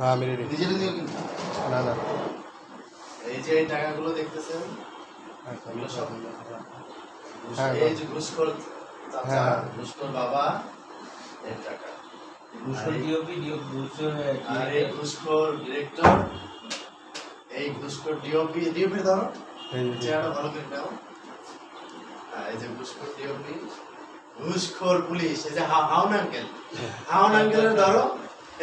হ্যাঁ আমি রেডি। নিজেরা নিও কিন্তু না না এই যে এই টাকাগুলো দেখতেছেন, আচ্ছা এগুলো সব হ্যাঁ এই যে ঘুষখোর চাচা, হ্যাঁ। ঘুষখোর বাবা, এর টাকা। ঘুষখোর ডিওপি ঘুষখোর আর এই ঘুষখোর ডিরেক্টর, এই ঘুষখোর ডিওপি ধরো, এই যে চেহারা ভালো করে নাও। এই যে ঘুষখোর ডিওপি, ঘুষখোর পুলিশ, এই যে হাউন আঙ্কেলের ধরো,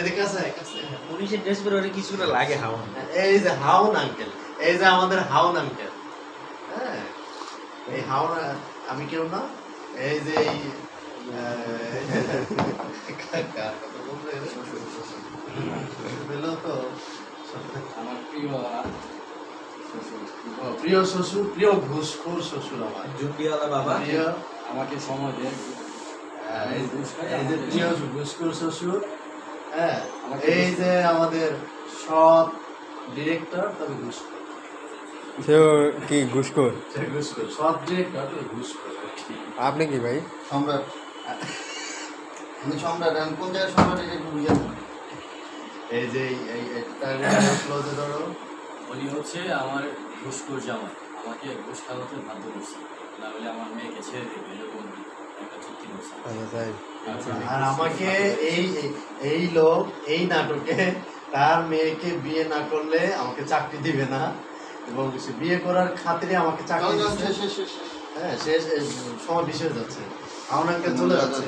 এদিকে কাছে কাছে। পুলিশের ড্রেস পরে ওরে কিছু না লাগে হাওয়া। এই যে হাউন আঙ্কেল, এই যে আমাদের হাউন আঙ্কেল। হ্যাঁ, এই হাউন আমি কেউ না, এই যে এই আমার প্রিয় প্রিয় শ্বশুর, প্রিয় ঘুষখোর শ্বশুর আমার জুটিওয়ালা বাবা। প্রিয়, আমাকে সময় দেয় এই যে প্রিয় ঘুষখোর শ্বশুর। হ্যাঁ, এই যে আমাদের সৎ ডিরেক্টর, তবে ঘুষখোর। সেও কি ঘুষখোর? সে ঘুষখোর, সৎ ডিরেক্টর তবে ঘুষখোর। আপনি কি ভাই? সম্রাট। আমি সম্রাট। আমি কোন জায়গায় সম্রাট এটা একটু বুঝে না। এই যে এই ক্লোজে ধরো, উনি হচ্ছে আমার ঘুষখোর জামাই, আমাকে ঘুষ খাওয়াতে বাধ্য করছে, না হলে আমার মেয়েকে ছেড়ে দেবে এরকম একটা চুক্তি করছে। আচ্ছা তাই। আর আমাকে এই লোক এই নাটকে তার মেয়েকে বিয়ে না করলে আমাকে চাকরি দিবে না, এবং সে বিয়ে করার খাতিরে আমাকে চাকরি দিচ্ছে। শেষ শেষ শেষ হ্যাঁ, শেষ সময় বিশেষ যাচ্ছে, আমার চলে যাচ্ছে।